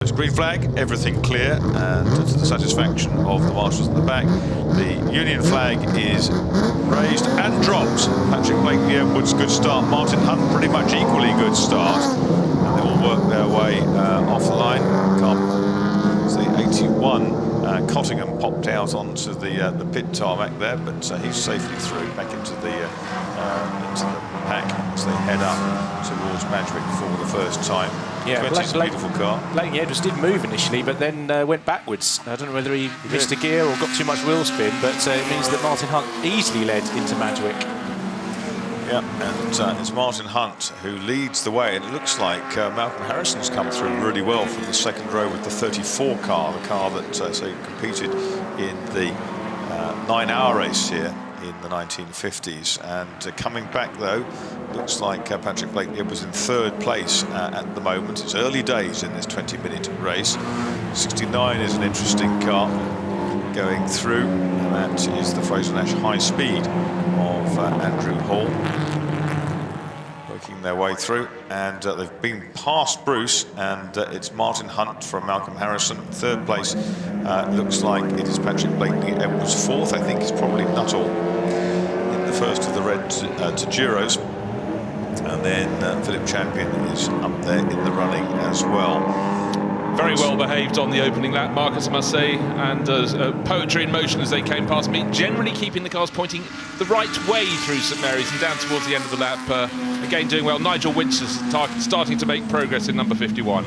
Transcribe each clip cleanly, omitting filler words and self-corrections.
it's green flag, everything clear, and to the satisfaction of the marshals at the back. The Union flag is raised and dropped. Patrick Blakely Edwards, good start. Martin Hunt, pretty much equally good start. And they will work their way off the line. The 81 Cottingham popped out onto the pit tarmac there, but he's safely through back into the pack as they head up towards Madrid for the first time. Yeah, it's a beautiful car. Blakely Edwards did move initially, but then went backwards. I don't know whether he missed a gear or got too much wheel spin, but it means that Martin Hunt easily led into Madrid. Yeah, and it's Martin Hunt who leads the way, and it looks like Malcolm Harrison's come through really well from the second row with the 34 car, the car that competed in the 9-hour race here in the 1950s. And coming back though, looks like Patrick Blakely was in third place at the moment. It's early days in this 20-minute race. 69 is an interesting car going through, and that is the Fraser-Nash High Speed of Andrew Hall, working their way through, and they've been past Bruce, and it's Martin Hunt from Malcolm Harrison. Third place looks like it is Patrick Blakely Edwards. Fourth, I think, is probably Nuttall in the first of the red Tajuros, and then Philip Champion is up there in the running as well. Very well behaved on the opening lap, Marcus, I must say, and poetry in motion as they came past me, generally keeping the cars pointing the right way through St Mary's and down towards the end of the lap. Again, doing well. Nigel Winch's starting to make progress in number 51.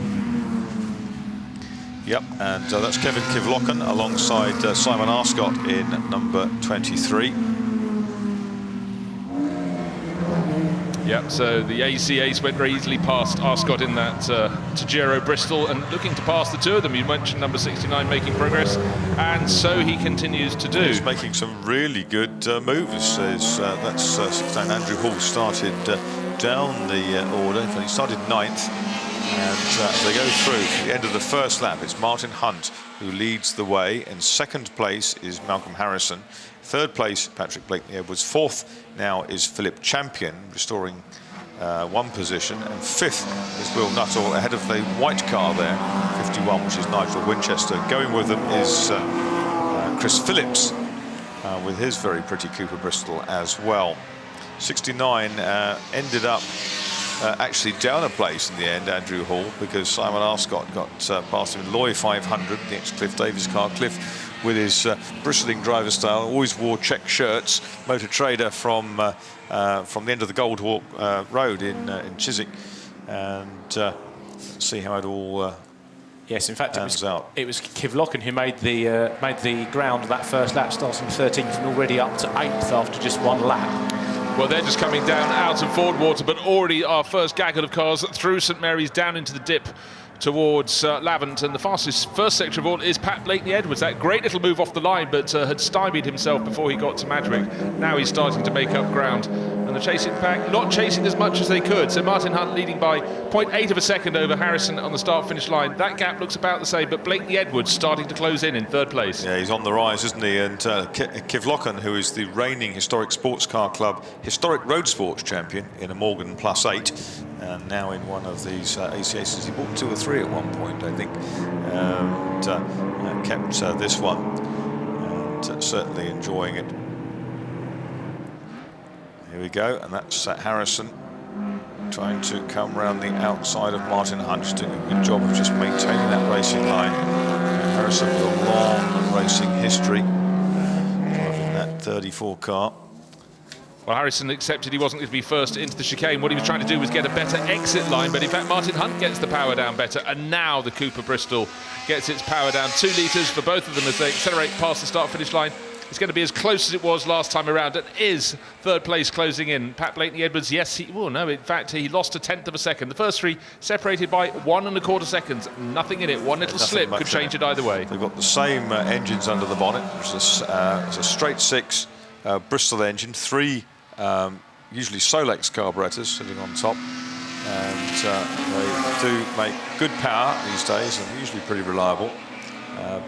Yep, and that's Kevin Kivlochen alongside Simon Arscott in number 23. Yep, so the ACAs went very easily past Arscott in that Tajero Bristol, and looking to pass the two of them. You mentioned number 69 making progress, and so he continues to do. He's making some really good moves. That's 69 Andrew Hall started down the order. In fact, he started 9th, and as they go through to the end of the first lap, it's Martin Hunt who leads the way. In second place is Malcolm Harrison. Third place, Patrick Blakely Edwards. Fourth now is Philip Champion, restoring one position. And fifth is Will Nuttall, ahead of the white car there, 51, which is Nigel Winchester. Going with them is Chris Phillips, with his very pretty Cooper Bristol as well. 69 ended up actually down a place in the end, Andrew Hall, because Simon Arscott got past him in Loy 500, the ex-Cliff Davis car. Cliff, with his bristling driver style, always wore check shirts. Motor Trader from the end of the Goldhawk Road in Chiswick, and see how it all yes, in fact, pans out. It was Kivlochen who made the ground that first lap, starting 13th and already up to 8th after just one lap. Well, they're just coming down out of Ford Water, but already our first gaggle of cars through St Mary's down into the dip towards Lavant, and the fastest first sector of all is Pat Blakely Edwards. That great little move off the line, but had stymied himself before he got to Madrid. Now he's starting to make up ground, and the chasing pack not chasing as much as they could. So Martin Hunt leading by 0.8 of a second over Harrison on the start-finish line. That gap looks about the same, but Blakely Edwards starting to close in third place. Yeah, he's on the rise, isn't he? And Kivlochen, who is the reigning Historic Sports Car Club Historic Road Sports champion in a Morgan Plus 8, and now in one of these ACAs. He bought 2 or 3 at one point, I think, and kept this one, and certainly enjoying it. Here we go, and that's Harrison trying to come around the outside of Martin Hunt, doing a good job of just maintaining that racing line. And Harrison with a long racing history, driving that 34 car. Well, Harrison accepted he wasn't going to be first into the chicane. What he was trying to do was get a better exit line, but in fact Martin Hunt gets the power down better, and now the Cooper Bristol gets its power down. 2 litres for both of them as they accelerate past the start-finish line. It's going to be as close as it was last time around. It is third place closing in. Pat Blakely Edwards, yes, in fact, he lost 1/10 of a second. The first 3 separated by 1 1/4 seconds. Nothing in it. One little slip could change it either way. They've got the same engines under the bonnet. It's a straight 6 Bristol engine, 3 usually Solex carburetors sitting on top, and they do make good power these days and usually pretty reliable,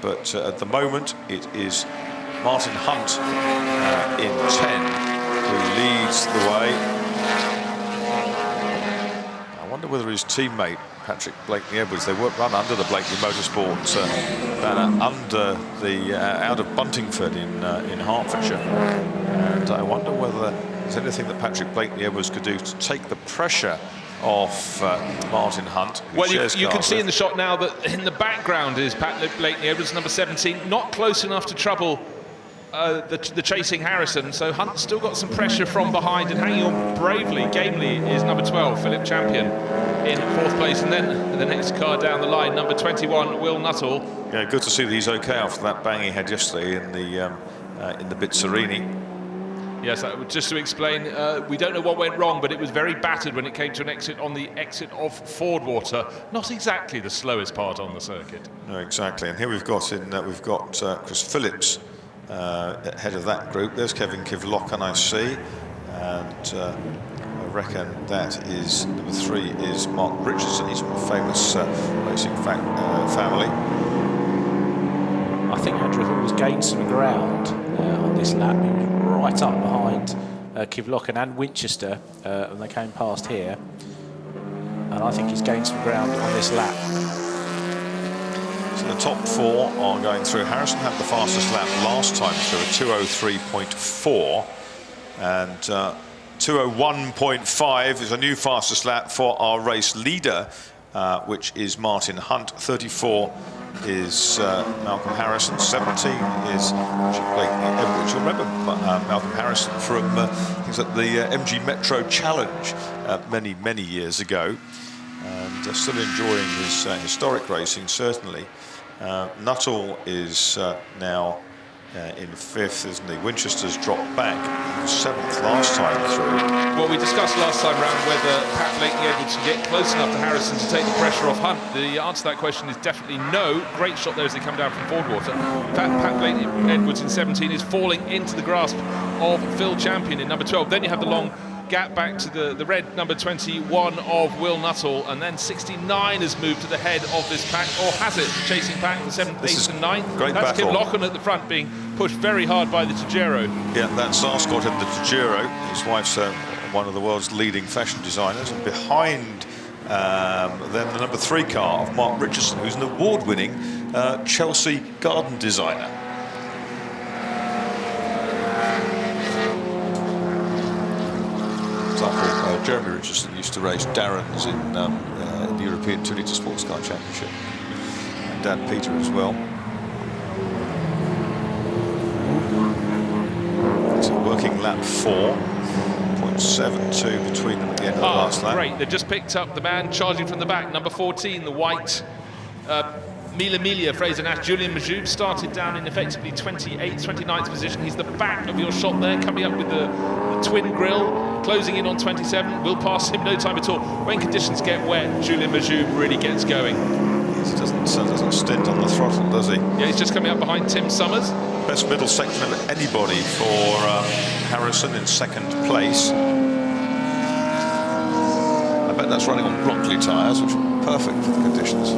but at the moment it is Martin Hunt in 10 who leads the way. I wonder wonder whether his teammate, Patrick Blakeney-Edwards, they work run under the Blakeney Motorsport banner, under the out of Buntingford in Hertfordshire. And I wonder whether there's anything that Patrick Blakeney-Edwards could do to take the pressure off Martin Hunt. Well, you can see in the shot now that in the background is Pat Blakeney-Edwards, number 17, not close enough to trouble the chasing Harrison, so Hunt's still got some pressure from behind and hanging on bravely. Gamely is number 12, Philip Champion, in 4th place, and then the next car down the line, number 21, Will Nuttall. Yeah, good to see that he's okay after that bang he had yesterday in the Bizzarini. Yes, just to explain, we don't know what went wrong, but it was very battered when it came to an exit on the exit of Fordwater. Not exactly the slowest part on the circuit. No, exactly. And here we've got Chris Phillips head of that group. There's Kevin Kivlock, I see, and I reckon that is number 3 is Mark Richardson. He's from a famous racing family. I think Andrew Hall's gained some ground on this lap. He was right up behind Kivlock and Winchester when they came past here. And I think he's gained some ground on this lap. So the top 4 are going through. Harrison had the fastest lap last time through, a 2:03.4. And 2:01.5 is a new fastest lap for our race leader, which is Martin Hunt. 34 is Malcolm Harrison. 17 is Blakeney-Edwards. You'll remember Malcolm Harrison from things like the MG Metro Challenge many years ago, and still enjoying his historic racing, certainly. Nuttall is now in 5th, isn't he? Winchester's dropped back. He was 7th last time through. Well, we discussed last time round whether Pat Blakeney-Edwards can get close enough to Harrison to take the pressure off Hunt. The answer to that question is definitely no. Great shot there as they come down from Fordwater. In fact, Pat Blakeney-Edwards in 17 is falling into the grasp of Phil Champion in number 12. Then you have the long gap back to the red number 21 of Will Nuttall, and then 69 has moved to the head of this pack, or has it? Chasing pack, the 7th, 8th and 9th. Great That's battle. Kim Locken at the front being pushed very hard by the Tajero. Yeah, that's Sarscott in the Tajero. His wife's one of the world's leading fashion designers, and behind then the number 3 car of Mark Richardson, who's an award-winning Chelsea garden designer. Jeremy Richardson used to race Darren's in the European 2-litre Sports Car Championship, and Dad Peter as well. It's a working lap 4.72 between them at the end of the last lap. Great, they've just picked up the man charging from the back, number 14, the white Mila Fraser Nash. Julian Majoub started down in effectively 28th, 29th position. He's the back of your shot there, coming up with the twin grille, closing in on 27. We'll pass him no time at all. When conditions get wet, Julian Majoub really gets going. He doesn't stint on the throttle, does he? Yeah, he's just coming up behind Tim Summers. Best middle section of anybody for Harrison in 2nd place. I bet that's running on Brockley tyres, which are perfect for the conditions.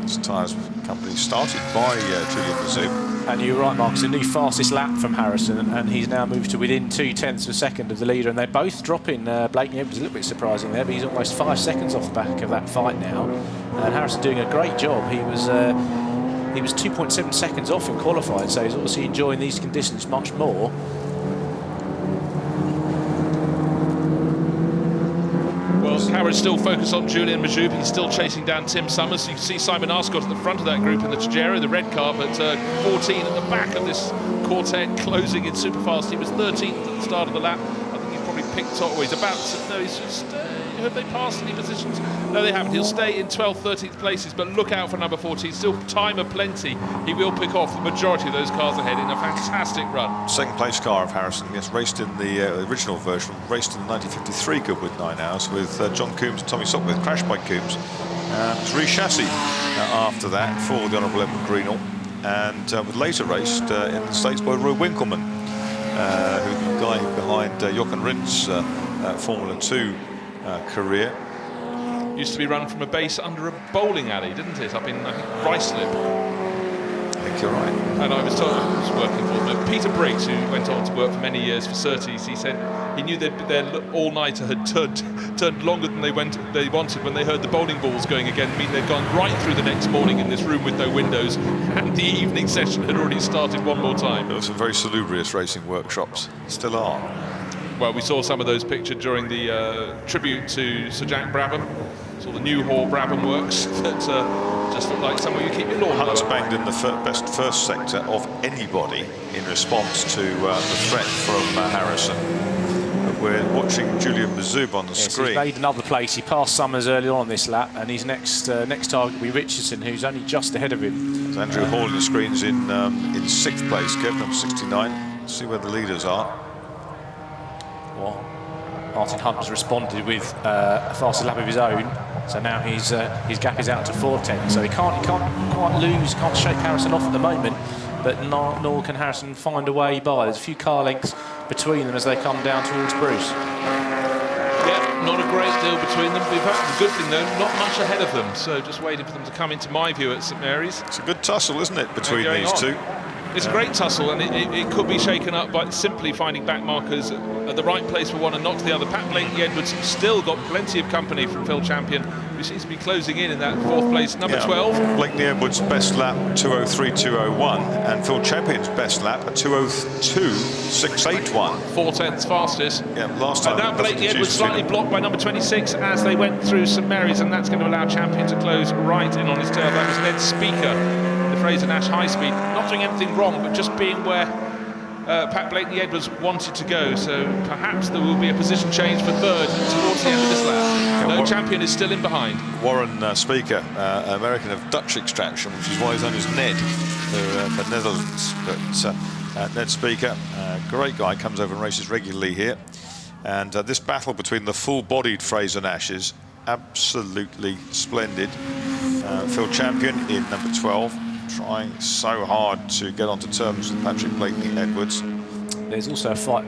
This tyres company started by Julian Mazoub. And you're right, Mark, it's a new fastest lap from Harrison, and he's now moved to within 0.2 of a second of the leader, and they're both dropping. Blakeney-Edwards a little bit surprising there, but he's almost 5 seconds off the back of that fight now. And Harrison doing a great job. He was 2.7 seconds off in qualifying, so he's obviously enjoying these conditions much more. Harris still focused on Julian Majoub. He's still chasing down Tim Summers. You can see Simon Arscott at the front of that group in the Tajero, the red car, but 14 at the back of this quartet, closing in super fast. He was 13th at the start of the lap. I think he's probably picked top. He's about to, no, he's just, have they passed any positions? No, they haven't. He'll stay in 12th, 13th places, but look out for number 14. Still time aplenty. He will pick off the majority of those cars ahead in a fantastic run. 2nd place car of Harrison, yes, raced in the original version, raced in the 1953 Goodwood 9 Hours with John Coombs and Tommy Sopwith, crashed by Coombs. It was re-chassis after that for the Honourable Edward Greenall, and was later raced in the States by Roy Winkleman, who's the guy behind Jochen Rindt's Formula 2 career. Used to be run from a base under a bowling alley, didn't it? Up in Ruislip. think you're right. And I was told, I was working for them, Peter Briggs, who went on to work for many years for Surtees, he said he knew their all-nighter had turned longer than they wanted when they heard the bowling balls going again. I mean, they'd gone right through the next morning in this room with no windows, and the evening session had already started one more time. There were some very salubrious racing workshops, still are. Well, we saw some of those pictured during the tribute to Sir Jack Brabham. Saw the Newhall Brabham works that just look like somewhere you keep your lawn. Hunt's banged in the best first sector of anybody in response to the threat from Harrison. But we're watching Julian Mazoub on the screen. He's made another place. He passed Summers early on this lap, and his next target will be Richardson, who's only just ahead of him. There's Andrew Hall on the screens in 6th place, Kev, number 69. Let's see where the leaders are. Well, Martin Hunt has responded with a faster lap of his own, so now his gap is out to 4:10. So he can't quite lose, can't shake Harrison off at the moment, but nor can Harrison find a way by. There's a few car lengths between them as they come down towards Bruce. Yeah, not a great deal between them. The good thing though, not much ahead of them, so just waiting for them to come into my view at St Mary's. It's a good tussle, isn't it, between these two? It's a great tussle, and it could be shaken up by simply finding back markers at the right place for one and not to the other. Pat Blakeney-Edwards still got plenty of company from Phil Champion, who seems to be closing in that 4th place, number 12. Blakeney-Edwards' best lap, 2:03.201, and Phil Champion's best lap, a 2:02.681. 4/10 fastest. Yeah, last time. And now Blakeney-Edwards slightly blocked by number 26 as they went through St Mary's, and that's going to allow Champion to close right in on his tail. That was Ned Speaker, the Fraser Nash high speed, not doing anything wrong, but just being where Pat Blakeney-Edwards wanted to go. So perhaps there will be a position change for 3rd towards the end of this lap. No, Champion is still in behind. Warren Speaker, American of Dutch extraction, which is why he's known as Ned for Netherlands. But Ned Speaker, great guy, comes over and races regularly here. And this battle between the full-bodied Fraser Nashes, absolutely splendid. Phil Champion in number 12, trying so hard to get onto terms with Patrick Blakeney-Edwards. There's also a fight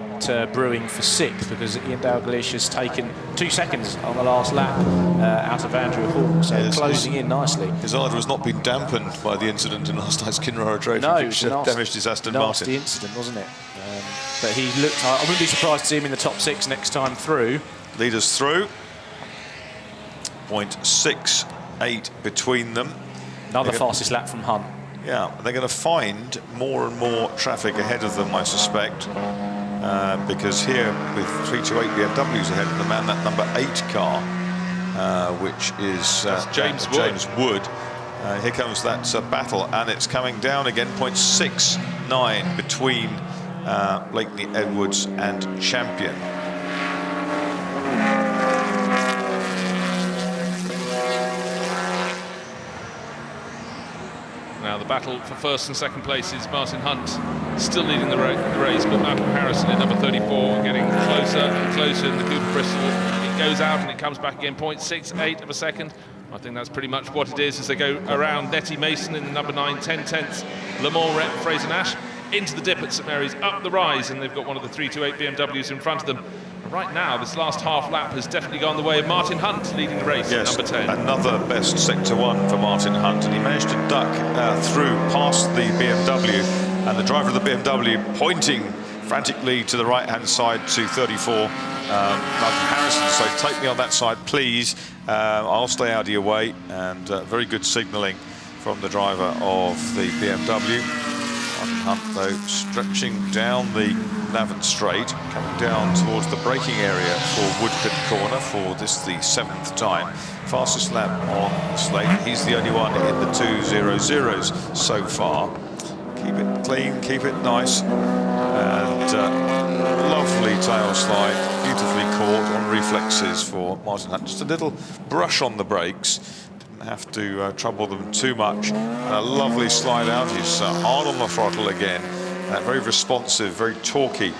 brewing for 6th because Ian Dalglish has taken 2 seconds on the last lap out of Andrew Hall, so closing in nicely. His ardour has not been dampened by the incident in last night's Kinroa Trophy, which damaged his Aston Martin. Nasty incident, wasn't it? But he looked. I wouldn't be surprised to see him in the top 6 next time through. Leaders through. 0.68 between them. Another fastest lap from Hunt. Yeah, they're going to find more and more traffic ahead of them, I suspect, because here with 328 BMWs ahead of them and that number 8 car, which is James Wood. Here comes that battle, and it's coming down again. 0.69 between Blakeney-Edwards and Champion. Now the battle for 1st and 2nd place is Martin Hunt, still leading the race, but Malcolm Harrison in number 34 getting closer and closer in the Cooper Bristol. It goes out and it comes back again, 0.68 of a second. I think that's pretty much what it is as they go around Nettie Mason in the number 9, 10/10 Le Mans rep Fraser Nash into the dip at St Mary's, up the rise, and they've got one of the 328 BMWs in front of them. Right now, this last half lap has definitely gone the way of Martin Hunt leading the race, yes, number 10. Another best sector 1 for Martin Hunt, and he managed to duck through past the BMW, and the driver of the BMW pointing frantically to the right-hand side to 34, Malcolm Harrison, so take me on that side, please. I'll stay out of your way, and very good signalling from the driver of the BMW. Martin Hunt, though, stretching down the Lavant straight, coming down towards the braking area for Woodcote Corner for this, the 7th time. Fastest lap on the slate. He's the only one in the 2:00s so far. Keep it clean, keep it nice, and lovely tail slide, beautifully caught on reflexes for Martin Hunt. Just a little brush on the brakes. Have to trouble them too much. A lovely slide out. He's hard on the throttle again. Very responsive, very torquey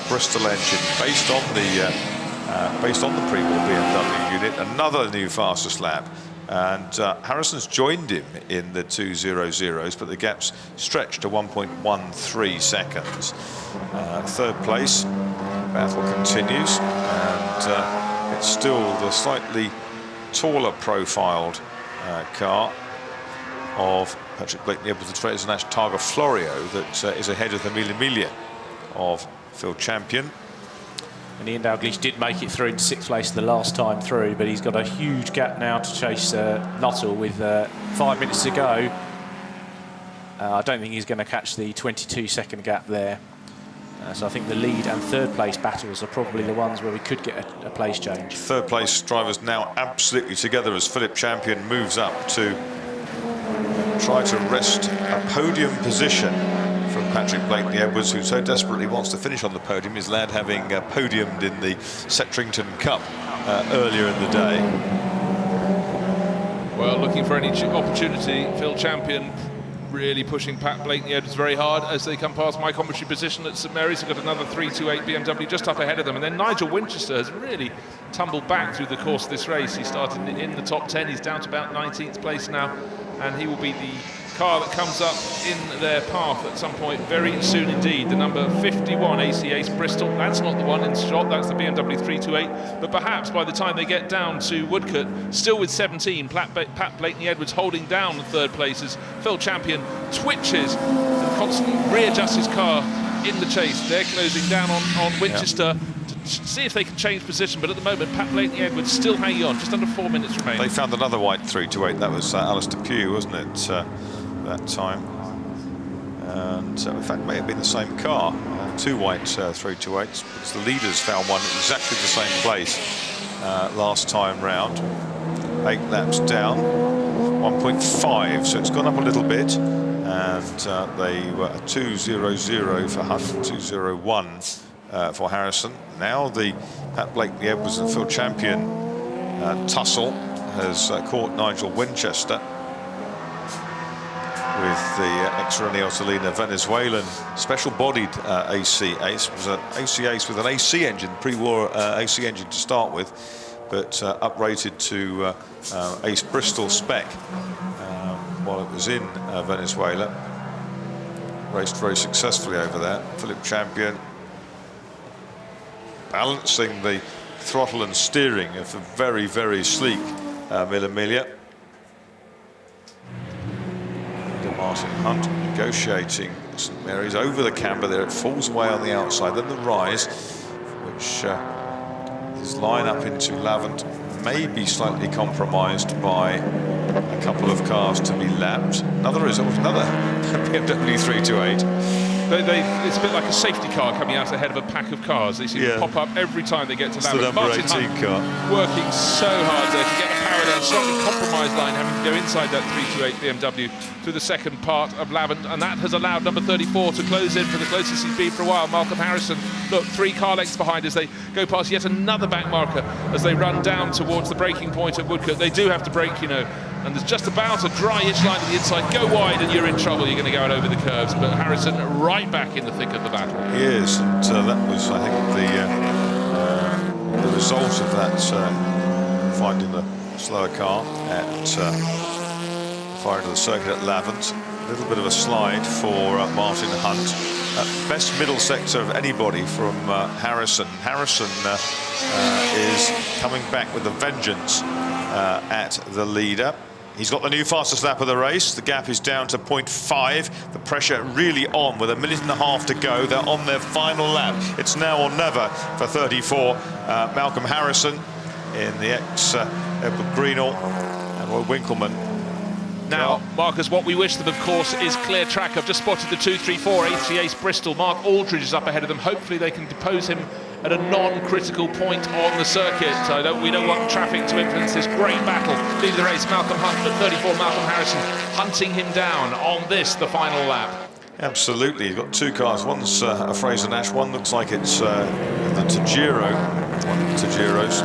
Bristol engine based on the pre-war BMW unit. Another new fastest lap, and Harrison's joined him in the 2:00s, but the gap's stretched to 1.13 seconds. 3rd place, battle continues, and it's still the slightly taller profiled car of Patrick Blakeney-Edwards and Fraser Nash Targa Florio that is ahead of the Mille Miglia of Phil Champion. And Ian Dalglish did make it through into 6th place the last time through, but he's got a huge gap now to chase Nuttall with 5 minutes to go. I don't think he's going to catch the 22-second gap there. So I think the lead and 3rd place battles are probably the ones where we could get a place change. 3rd place drivers now absolutely together as Philip Champion moves up to try to wrest a podium position from Patrick Blakeney-Edwards, who so desperately wants to finish on the podium, his lad having podiumed in the Setrington Cup earlier in the day. Well, looking for any opportunity, Phil Champion really pushing Pat Blakeney-Edwards very hard as they come past my commentary position at St Mary's. They've got another 328 BMW just up ahead of them, and then Nigel Winchester has really tumbled back through the course of this race. He started in the top 10, he's down to about 19th place now, and he will be the car that comes up in their path at some point very soon indeed. The number 51 AC Ace Bristol, that's not the one in shot, that's the BMW 328, but perhaps by the time they get down to Woodcote, still with 17, Pat Blakeney-Edwards holding down the 3rd place as Phil Champion twitches and constantly readjusts his car in the chase. They're closing down on Winchester to see if they can change position, but at the moment Pat Blakeney-Edwards still hanging on, just under 4 minutes remaining. They found another white 328, that was Alistair Pugh, wasn't it, that time? And in fact, it may have been the same car, 2 white 328s, because the leaders found one at exactly the same place last time round. 8 laps down, 1.5, so it's gone up a little bit, and they were 2:00 for Hunt, 2:01 for Harrison. Now the Pat Blakeney-Edwards and Phil Champion tussle has caught Nigel Winchester with the extra Neosolina Venezuelan special-bodied AC Ace. It was an AC Ace with an AC engine, pre-war AC engine to start with, but uprated to Ace Bristol spec while it was in Venezuela. Raced very successfully over there. Philip Champion balancing the throttle and steering of a very, very sleek Mille Miglia. Martin Hunt negotiating St Mary's over the camber there. It falls away on the outside. Then the rise, which his line up into Lavant may be slightly compromised by a couple of cars to be lapped. Another BMW 328. It's a bit like a safety car coming out ahead of a pack of cars. They seem to pop up every time they get to Lavant. The number Martin 18 Hunt car working so hard there to get a parallel, slightly compromised line, having to go inside that 328 BMW through the second part of Lavant, and that has allowed number 34 to close in for the closest he's been for a while. Malcolm Harrison, look, 3 car lengths behind as they go past yet another back marker as they run down towards the braking point at Woodcote. They do have to brake, you know, and there's just about a dry-ish line to the inside. Go wide and you're in trouble. You're going to go out over the curves. But Harrison right back in the thick of the battle. He is, and that was, I think, the result of that finding the slower car at far into the circuit at Lavant. A little bit of a slide for Martin Hunt. Best middle sector of anybody from Harrison. Harrison is coming back with a vengeance at the leader. He's got the new fastest lap of the race. The gap is down to 0.5. The pressure really on with 1.5 minutes to go. They're on their final lap. It's now or never for 34. Malcolm Harrison in the Edward Greenall and Roy Winkleman. Now, Marcus, what we wish them, of course, is clear track. I've just spotted the 234 AC Ace Bristol. Mark Aldridge is up ahead of them. Hopefully they can depose him at a non-critical point on the circuit. We don't want traffic to influence this great battle. Lead of the race, Malcolm Hunt, at 34, Malcolm Harrison hunting him down on this, the final lap. Absolutely, you've got 2 cars. One's a Fraser Nash, one looks like it's the Tajiro. One of the Tajiros.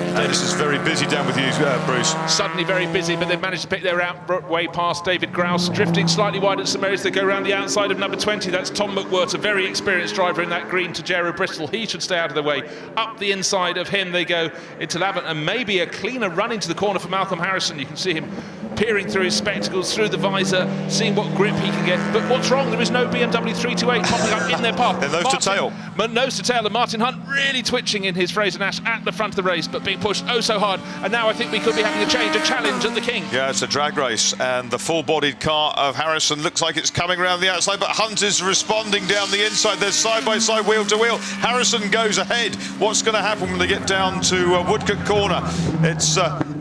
And this is very busy down with you, Bruce. Suddenly very busy, but they've managed to pick their way past David Grouse, drifting slightly wide at St Mary's. They go around the outside of number 20. That's Tom McWhirter, a very experienced driver in that green Tajiro Bristol. He should stay out of the way. Up the inside of him they go into Lavant, and maybe a cleaner run into the corner for Malcolm Harrison. You can see him peering through his spectacles, through the visor, seeing what grip he can get. But what's wrong? There is no BMW 328 popping up in their path. They're nose to tail. Nose to tail, and Martin Hunt really twitching in his Fraser Nash at the front of the race, but being pushed oh so hard, and now I think we could be having a challenge at the King. Yeah, it's a drag race, and the full-bodied car of Harrison looks like it's coming around the outside, but Hunt is responding down the inside. They're side-by-side, wheel-to-wheel. Harrison goes ahead. What's going to happen when they get down to Woodcote Corner? It's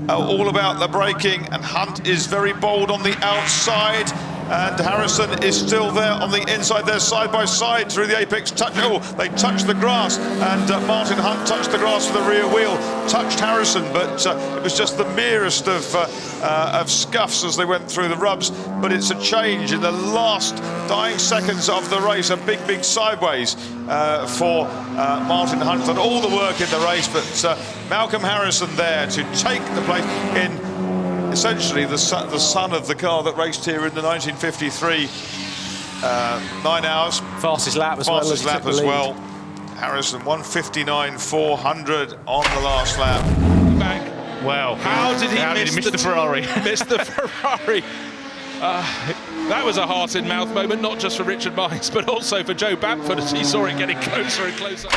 all about the braking, and Hunt is very bold on the outside. And Harrison is still there on the inside. They're side by side through the apex touch. Oh, they touched the grass, and Martin Hunt touched the grass with the rear wheel, touched Harrison, but it was just the merest of scuffs as they went through the rubs. But it's a change in the last dying seconds of the race, a big sideways for Martin Hunt. Done all the work in the race, but Malcolm Harrison there to take the place in essentially the son of the car that raced here in the 1953 9 hours. Fastest lap as well. Fastest lap as well. Harrison 1:59.400 on the last lap. Back. Well, How did he miss the Ferrari? Missed the Ferrari. That was a heart-in-mouth moment, not just for Richard Miles, but also for Joe Bamford as he saw it getting closer and closer.